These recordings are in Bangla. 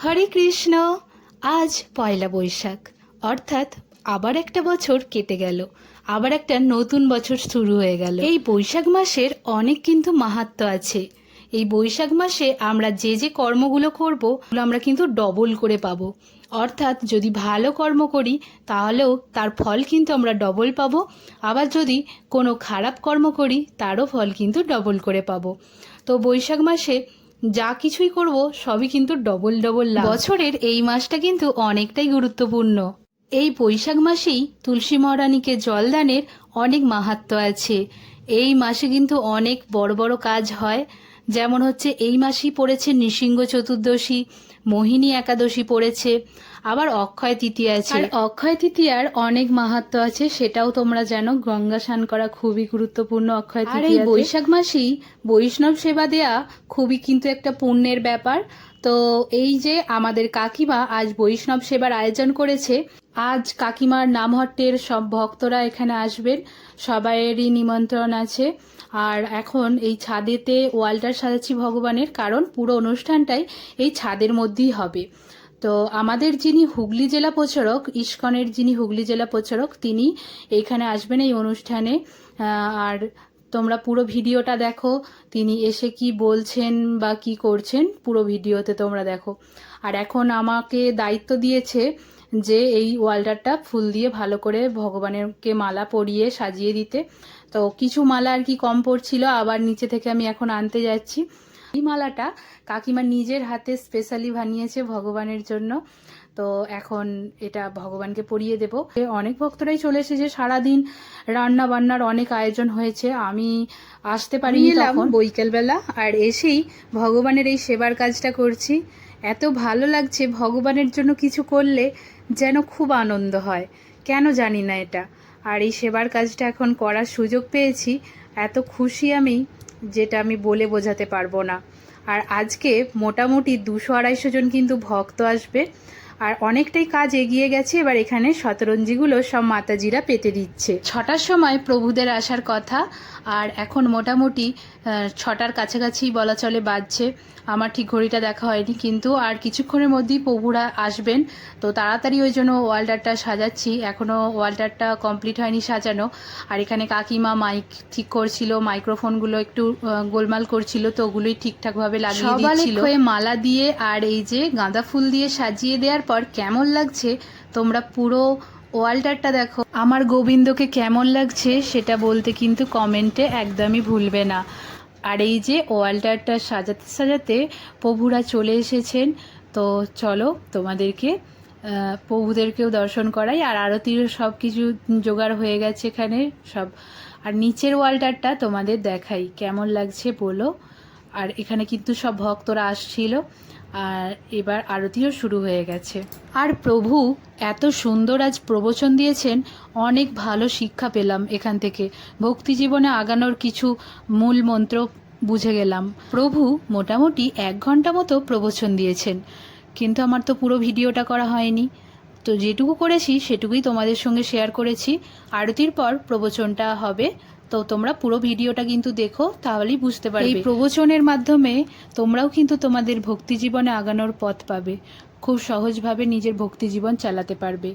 হরে কৃষ্ণ। আজ পয়লা বৈশাখ, অর্থাৎ আবার একটা বছর কেটে গেল, আবার একটা নতুন বছর শুরু হয়ে গেল। এই বৈশাখ মাসের অনেক কিন্তু মাহাত্ম্য আছে। এই বৈশাখ মাসে আমরা যে যে কর্মগুলো করব আমরা কিন্তু ডবল করে পাবো। অর্থাৎ যদি ভালো কর্ম করি তাহলেও তার ফল কিন্তু আমরা ডবল পাবো, আবার যদি কোনো খারাপ কর্ম করি তারও ফল কিন্তু ডবল করে পাবো। তো বৈশাখ মাসে যা কিছুই করব সবই কিন্তু ডবল ডবল লাভ। বছরের এই মাসটা কিন্তু অনেকটাই গুরুত্বপূর্ণ। এই বৈশাখ মাসেই তুলসী মহারানীকে জলদানের অনেক মাহাত্ম্য আছে। এই মাসে কিন্তু অনেক বড় বড় কাজ হয়, যেমন হচ্ছে এই মাসেই পড়েছে নৃসিংহ চতুর্দশী, মোহিনী একাদশী পড়েছে, আবার অক্ষয় তৃতীয়া আছে। আর অক্ষয় তৃতীয়ার অনেক মাহাত্ম্য আছে, সেটাও তোমরা জানো। গঙ্গা স্নান করা খুবই গুরুত্বপূর্ণ অক্ষয় তৃতীয়া। আর এই বৈশাখ মাসেই বৈষ্ণব সেবা দেয়া খুবই কিন্তু একটা পুণ্যের ব্যাপার। তো এই যে আমাদের কাকিমা আজ বৈষ্ণব সেবার আয়োজন করেছে, আজ কাকিমার নামহট্টের সব ভক্তরা এখানে আসবেন, সবাইয়েরই নিমন্ত্রণ আছে। আর এখন এই ছাদেতে ওয়ালটার সাজাচ্ছি ভগবানের, কারণ পুরো অনুষ্ঠানটাই এই ছাদের মধ্যেই হবে। তো আমাদের যিনি হুগলি জেলা প্রচারক, ইস্কনের যিনি হুগলি জেলা প্রচারক, তিনি এইখানে আসবেন এই অনুষ্ঠানে। আর তোমরা পুরো ভিডিওটা দেখো, তিনি এসে কি বলছেন বা কি করছেন পুরো ভিডিওতে তোমরা দেখো। আর এখন আমাকে দায়িত্ব দিয়েছে যে এই ওয়ালটারটা ফুল দিয়ে ভালো করে ভগবানেরকে মালা পরিয়ে সাজিয়ে দিতে। তো কিছু মালা আর কি কম পড়ছিল, আবার নিচে থেকে আমি এখন আনতে যাচ্ছি। এই মালাটা কাকিমা নিজের হাতে স্পেশালি বানিয়েছে ভগবানের জন্য। তো এখন এটা ভগবানকে পরিয়ে দেব। অনেক ভক্তরাই চলে এসেছে, সারাদিন রান্না বান্নার অনেক আয়োজন হয়েছে। আমি আসতে পারিনি তখন বৈকালবেলা, আর এসেই ভগবানের এই সেবার কাজটা করছি। এত ভালো লাগছে, ভগবানের জন্য কিছু করলে যেন খুব আনন্দ হয়, কেন জানি না এটা। আর এই সেবার কাজটা এখন করার সুযোগ পেয়েছি, এত খুশি আমি যেটা আমি বলে বোঝাতে পারবো না। আর আজকে মোটামুটি 200-250 জন কিন্তু ভক্ত আসবে, আর অনেকটাই কাজ এগিয়ে গেছে। এবার এখানে শতরঞ্জিগুলো সব মাতাজিরা পেতে দিচ্ছে। 6টার সময় প্রভুদের আসার কথা, আর এখন মোটামুটি 6টার কাছাকাছি বলা চলে বাজছে। আমার ঠিক ঘড়িটা দেখা হয়নি, কিন্তু আর কিছুক্ষণের মধ্যেই প্রভুরা আসবেন। তো তাড়াতাড়ি ওই জন্য ওয়ালটারটা সাজাচ্ছি, এখনও ওয়ালটারটা কমপ্লিট হয়নি সাজানো। আর এখানে কাকিমা মাইক ঠিক করছিল, মাইক্রোফোনগুলো একটু গোলমাল করছিল, তো ওগুলোই ঠিকঠাকভাবে লাগিয়ে দিচ্ছিল। হয়ে মালা দিয়ে আর এই যে গাঁদা ফুল দিয়ে সাজিয়ে দেওয়ার পর কেমন লাগছে তোমরা পুরো ওয়ালটারটা দেখো। আমার গোবিন্দকে কেমন লাগছে সেটা বলতে কিন্তু কমেন্টে একদমই ভুলবে না। আর এই যে ওয়ালটারটা সাজাতে সাজাতে প্রভুরা চলে এসেছেন। তো চলো তোমাদেরকে প্রভুদেরকেও দর্শন করাই, আর আরতির সব কিছু জোগাড় হয়ে গেছে এখানে সব। আর নিচের ওয়ালটারটা তোমাদের দেখাই কেমন লাগছে বলো। আর এখানে কিন্তু সব ভক্তরা আসছিল, আর এবার আরতিও শুরু হয়ে গেছে। আর প্রভু এত সুন্দর আজ প্রবচন দিয়েছেন, অনেক ভালো শিক্ষা পেলাম এখান থেকে। ভক্তি জীবনে আগানোর কিছু মূল মন্ত্র বুঝে গেলাম। প্রভু মোটামুটি 1 ঘন্টা মতো প্রবচন দিয়েছেন, কিন্তু আমার তো পুরো ভিডিওটা করা হয়নি। তো যেটুকু করেছি সেটুকুই তোমাদের সঙ্গে শেয়ার করেছি। আরতির পর প্রবচনটা হবে, তো তোমরা পুরো ভিডিওটা কিন্তু দেখো, তাহলেই বুঝতে পারবে। এই প্রবচনের মাধ্যমে তোমরাও কিন্তু তোমাদের ভক্তি জীবনে আগানোর পথ পাবে, খুব সহজভাবে নিজের ভক্তি জীবন চালাতে পারবে।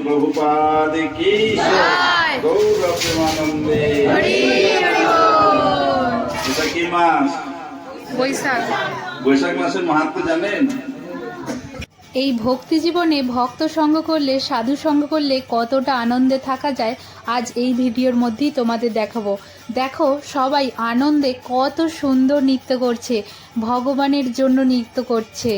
प्रभुपाद की गौर प्रेमानंदे। এটা কি মাস? বৈশাখ। বৈশাখ মাসের মাহাত্ম্য জানেন? এই ভক্তি জীবনে ভক্ত সঙ্গ করলে, সাধু সঙ্গ করলে কতটা আনন্দে থাকা যায়, আজ এই ভিডিওর মধ্যেই তোমাদের দেখাবো। দেখো সবাই আনন্দে কত সুন্দর নৃত্য করছে, ভগবানের জন্য নৃত্য করছে।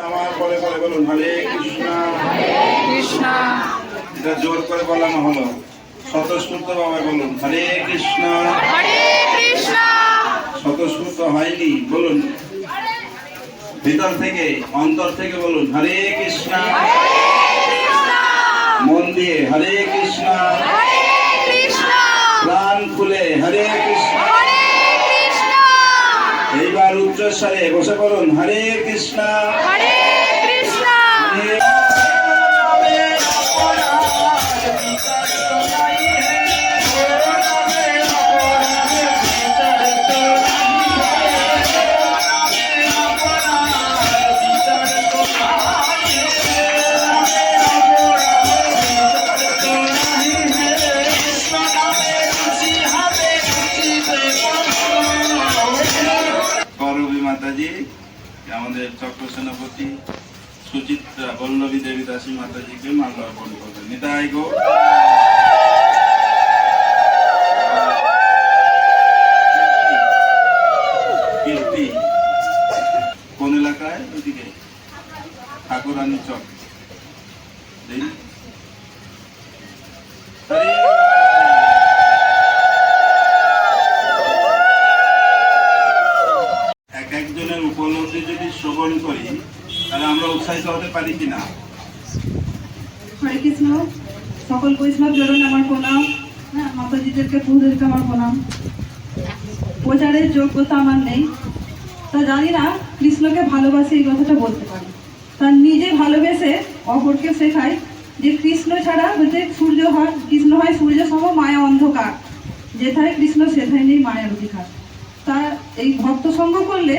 আমার পরে পরে বলুন হরে কৃষ্ণ। কৃষ্ণ এটা জোর করে বলানো হলো, স্বতঃস্ফূর্ত ভাবে বলুন হরে কৃষ্ণ। হরে কৃষ্ণ স্বতঃস্ফূর্ত হয়নি, বলুন ভিতর থেকে, অন্তর থেকে বলুন হরে কৃষ্ণ। মন দিয়ে হরে কৃষ্ণ, প্রাণ খুলে হরে কৃষ্ণ। এইবার উচ্চস্বরে বসে বলুন হরে কৃষ্ণ। হরে করবী মাতাজি, আমাদের চক্র সেনাপতি সুচিত্রা বল্লভী দেবী দাসী মাতাজিকে মাল্যার্পণ করবেন। নিতাই গো। কীর্তি কোন এলাকায়? ওইদিকে ঠাকুরানী চক। দেখি এক একজনের উপলব্ধি যদি শ্রবণ করি তাহলে আমরা উৎসাহিত হতে পারি কিনা? হরে কৃষ্ণ। সকল বৈষ্ণব জনন আমার প্রণাম। হ্যাঁ, মাতাজিদেরকে প্রভুদেরকে আমার প্রণাম। প্রচারের যোগ্যতা আমার নেই, তা জানি না কৃষ্ণকে ভালোবাসে এই কথাটা বলতে পারি। তার নিজে ভালোবেসে অপরকে শেখায় যে কৃষ্ণ ছাড়া বলতে সূর্য হয়, কৃষ্ণ হয় সূর্য সম, মায়া অন্ধকার। যেথায় কৃষ্ণ সেথায় নেই মায়ার অধিকার। তা এই ভক্ত সঙ্গ করলে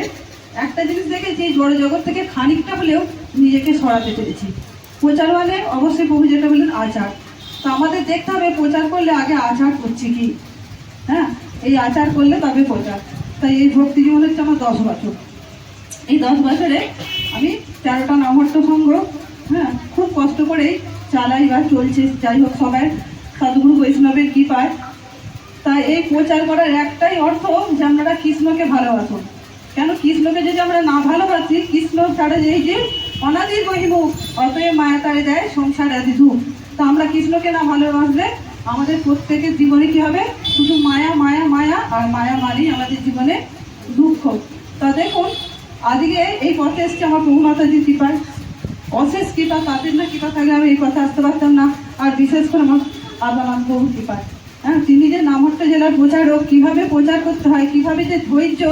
একটা জিনিস দেখেছি, জড় জগৎ থেকে খানিকটা হলেও নিজেকে সরাতে পেরেছি। প্রচার মানে অবশ্যই প্রভু যেটা বললেন আচার। তো আমাদের দেখতে হবে প্রচার করলে আগে আচার করছি কি। হ্যাঁ, এই আচার করলে তবে প্রচার। তাই এই ভক্তি জীবন হচ্ছে আমার 10 বছর। এই 10 বছরে আমি 13টা নামহট্ট সংঘ, হ্যাঁ, খুব কষ্ট করেই চালাই বা চলছে। যাই হোক, সবাই সাধুগুরু বৈষ্ণবের কৃপায়। তাই এই প্রচার করার একটাই অর্থ যে আপনারা কৃষ্ণকে ভালোবাসুন। কেন কৃষ্ণকে যদি আমরা না ভালোবাসি, কৃষ্ণ ছাড়া এই যে অনাদির বহিমুখ, অতএব মায়া তারে দেয় সংসার আদি দুঃখ। তা আমরা কৃষ্ণকে না ভালোবাসলে আমাদের প্রত্যেকের জীবনে কি হবে? শুধু মায়া মায়া মায়া, আর মায়া মানেই আমাদের জীবনে দুঃখ। তা দেখুন, আজকে এই পথে এসছে আমার প্রভু মাতাজির কৃপায়, অশেষ কৃপা। তাদের না কৃপা থাকলে আমি এই কথা আসতে পারতাম না। আর বিশেষ করে আমার আদামান প্রভু কৃপায়। হ্যাঁ, তিনি যে নামহট্ট জেলার প্রচারক, কিভাবে প্রচার করতে হয়, কিভাবে যে ধৈর্য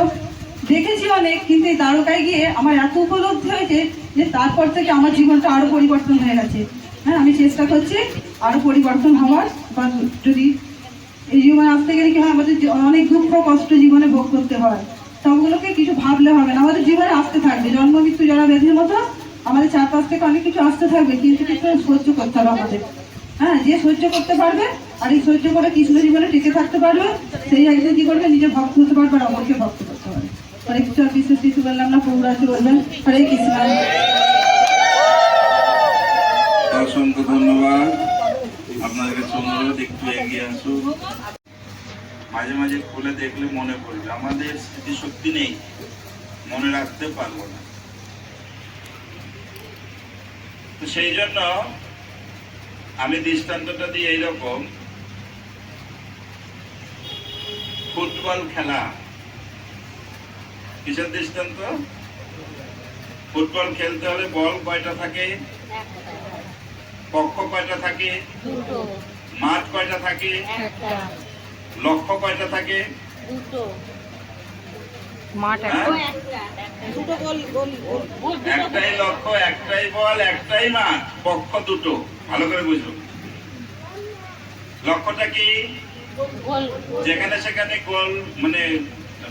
দেখেছি অনেক, কিন্তু এই দ্বারকায় গিয়ে আমার এত উপলব্ধি হয়েছে যে তারপর থেকে আমার জীবনটা আরো পরিবর্তন হয়ে গেছে। হ্যাঁ, আমি চেষ্টা করছি আরো পরিবর্তন হওয়ার। বা যদি এই জীবনে আসতে গেলে কি হয়, আমাদের অনেক দুঃখ কষ্ট জীবনে ভোগ করতে হয়। সবগুলোকে কিছু ভাবলে হবে না, আমাদের জীবনে আসতে থাকবে জন্ম মৃত্যু জরা ব্যাধির মতো। আমাদের চারপাশ থেকে অনেক কিছু আসতে থাকবে, কিন্তু কিছু সহ্য করতে হবে আমাদের। হ্যাঁ, যে সহ্য করতে পারবে আর এই সহ্য করে কৃষ্ণ জীবনে টিকে থাকতে পারবে, সেই একদিন কি করবে, নিজে ভক্ত হতে পারবে আর অপরকে ভক্ত করতে পারবে। হরে কিছু আর বিশেষ কিছু বললাম না, প্রভুরাজি বলবেন। হরে কৃষ্ণ। অসংখ্য ধন্যবাদ। আপনাদের কাছে অনুরোধ একটু এগিয়ে আসুন। মাঝে মাঝে খুলে দেখলে মনে পড়বে, আমাদের স্মৃতিশক্তি নেই, মনে রাখতে পারবো না। তো সেই জন্য আমি দৃষ্টান্তটা দিই এইরকম, ফুটবল খেলা। কিসের দৃষ্টান্ত? ফুটবল খেলতে হলে বল কয়টা থাকে, পক্ষ কয়টা থাকে, মাঠ কয়টা থাকে, লক্ষ্য কয়টা থাকে? একটাই লক্ষ্য, একটাই বল, একটাই মাঠ, পক্ষ দুটো। ভালো করে বুঝুন। লক্ষ্যটা কি? যেখানে সেখানে গোল, মানে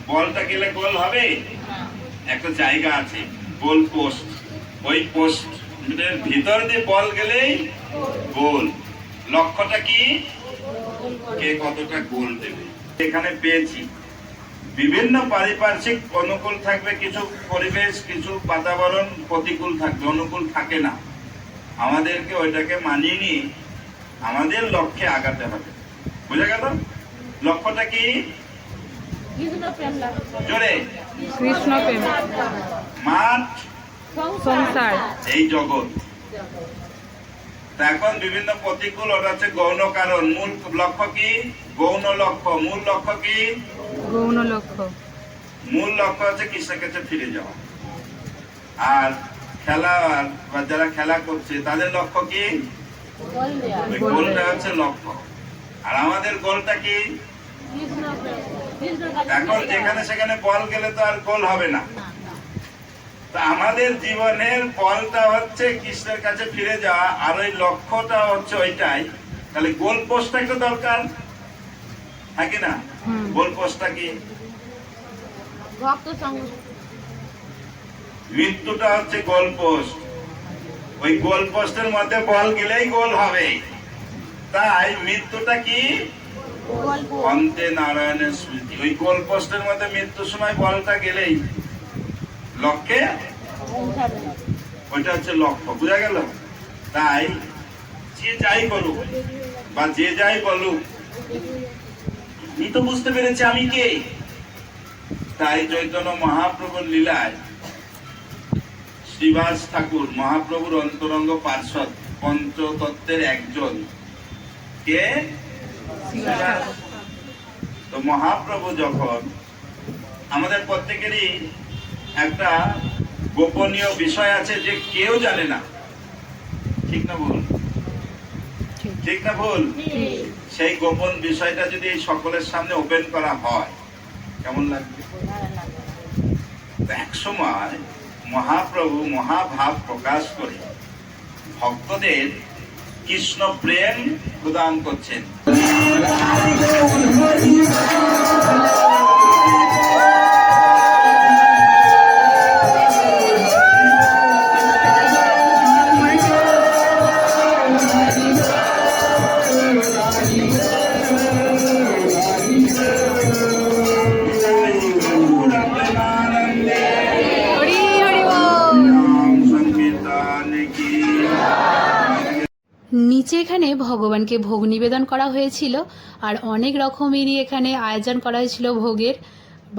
বলটা গেলে গোল হবে? একটা জায়গা আছে গোল পোস্ট, ওই পোস্ট ভিতর দিয়ে বল গেলেই গোল। লক্ষ্যটা কি? কে কতটা গোল দেবে। এখানে পেয়েছি বিভিন্ন পারিপার্শ্বিক অনুকূল থাকবে, কিছু পরিবেশ, কিছু বাতাবরণ প্রতিকূল থাকবে, অনুকূল থাকে না। আমাদেরকে ওইটাকে মানিয়ে নিয়ে আমাদের লক্ষ্যে আগাতে হবে। বুঝা গেল? লক্ষ্যটা কি? জোরে। কৃষ্ণ প্রেম, মাঠ, সংসার, এই জগৎ। তা এখন বিভিন্ন প্রতিকূল, ওটা হচ্ছে গৌণ কারণ। মূল লক্ষ্য কি? গৌণ লক্ষ্য। মূল লক্ষ্য কি? গৌণ লক্ষ্য। মূল লক্ষ্য হচ্ছে কৃষ্ণের কাছে ফিরে যাওয়া। আর খেলা বা যারা খেলা করছে তাদের লক্ষ্য কি? ওই গোলটা হচ্ছে লক্ষ্য। আর আমাদের গোলটা কি? এখন যেখানে সেখানে বল গেলে তো আর গোল হবে না। তা আমাদের জীবনের বলটা হচ্ছে কৃষ্ণের কাছে ফিরে যাওয়া, আর ওই লক্ষ্যটা হচ্ছে ওইটাই। তাহলে গোল পোস্টটা একটু দরকার, হ্যাঁ কি না? গোল পোস্টটা কি? মৃত্যুটা হচ্ছে গোল পোস্ট। ওই গোল পোস্টের মধ্যে বল গেলেই গোল হবে। তাই মৃত্যুটা কি? অন্তে নারায়ণের স্মৃতি। ওই গোল পোস্টের মধ্যে মৃত্যুর সময় বলটা গেলেই লক্ষ্যে, ওইটা হচ্ছে লক্ষ্য। বুঝা গেল? তাই যে যাই করুক বা যে যাই বলুক, আমি তো বুঝতে পেরেছি আমি কে। তাই চৈতন্য মহাপ্রভুর লীলায় শ্রীবাস ঠাকুর মহাপ্রভুর অন্তরঙ্গ পার্ষদ, পঞ্চতত্ত্বের একজন কে? তো মহাপ্রভু যখন, আমাদের প্রত্যেকেরই একটা গোপনীয় বিষয় আছে যে কেউ জানে না, ঠিক না ভুল? ঠিক না ভুল? সেই গোপন বিষয়টা যদি সকলের সামনে ওপেন করা হয় কেমন লাগবে? এক সময় মহাপ্রভু মহাভাব প্রকাশ করে ভক্তদের কৃষ্ণ প্রেম প্রদান করছেন। নিচে এখানে ভগবানকে ভোগ নিবেদন করা হয়েছিল, আর অনেক রকমেরই এখানে আয়োজন করা হয়েছিল ভোগের।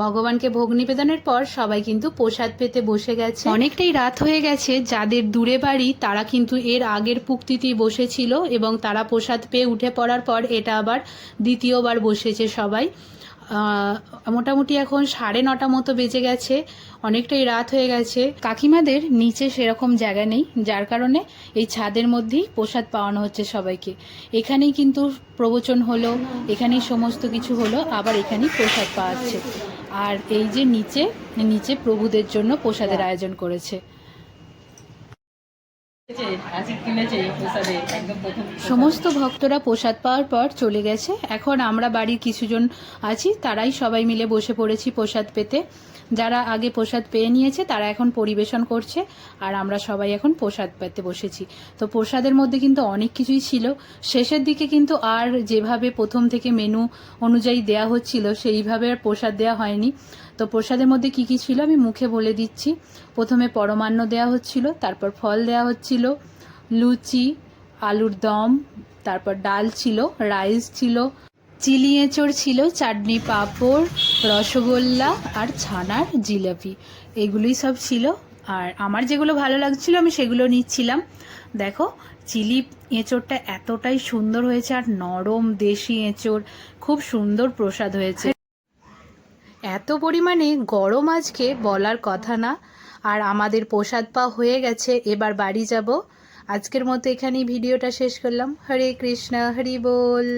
ভগবানকে ভোগ নিবেদনের পর সবাই কিন্তু প্রসাদ পেতে বসে গেছে। অনেকটাই রাত হয়ে গেছে। যাদের দূরে বাড়ি তারা কিন্তু এর আগের পুক্তিতেই বসেছিল এবং তারা প্রসাদ পেয়ে উঠে পড়ার পর এটা আবার দ্বিতীয়বার বসেছে সবাই। মোটামুটি এখন 9:30 মতো বেজে গেছে, অনেকটাই রাত হয়ে গেছে। কাকিমাদের নিচে সেরকম জায়গা নেই, যার কারণে এই ছাদের মধ্যেই প্রসাদ পাওয়ানো হচ্ছে সবাইকে। এখানেই কিন্তু প্রবচন হলো, এখানেই সমস্ত কিছু হলো, আবার এখানেই প্রসাদ পাওয়াচ্ছে। আর এই যে নিচে নিচে প্রভুদের জন্য প্রসাদের আয়োজন করেছে। সমস্ত ভক্তরা প্রসাদ পাওয়ার পর চলে গেছে। এখন আমরা বাড়ির কিছুজন আছি, তারাই সবাই মিলে বসে পড়েছি প্রসাদ পেতে। যারা আগে প্রসাদ পেয়ে নিয়েছে তারা এখন পরিবেশন করছে, আর আমরা সবাই এখন প্রসাদ পেতে বসেছি। তো প্রসাদের মধ্যে কিন্তু অনেক কিছুই ছিল। শেষের দিকে কিন্তু আর যেভাবে প্রথম থেকে মেনু অনুযায়ী দেয়া হচ্ছিল সেইভাবে আর প্রসাদ দেওয়া হয়নি। তো প্রসাদের মধ্যে কি কি ছিল আমি মুখে বলে দিচ্ছি। প্রথমে পরমান্ন দেওয়া হচ্ছিল, তারপর ফল দেওয়া হচ্ছিল, লুচি, আলুর দম, তারপর ডাল ছিল, রাইস ছিল, চিলি এঁচড় ছিল, চাটনি, পাঁপড়, রসগোল্লা আর ছানার জিলাপি, এগুলোই সব ছিল। আর আমার যেগুলো ভালো লাগছিল আমি সেগুলো নিচ্ছিলাম। দেখো চিলি এঁচড়টা এতটাই সুন্দর হয়েছে, আর নরম দেশি এঁচড়, খুব সুন্দর প্রসাদ হয়েছে। এত পরিমাণে গরম আজকে বলার কথা না। আর আমাদের প্রসাদ পাওয়া হয়ে গেছে, এবার বাড়ি যাব। আজকের মতো এখানেই ভিডিওটা শেষ করলাম। হরে কৃষ্ণ, হরি বল।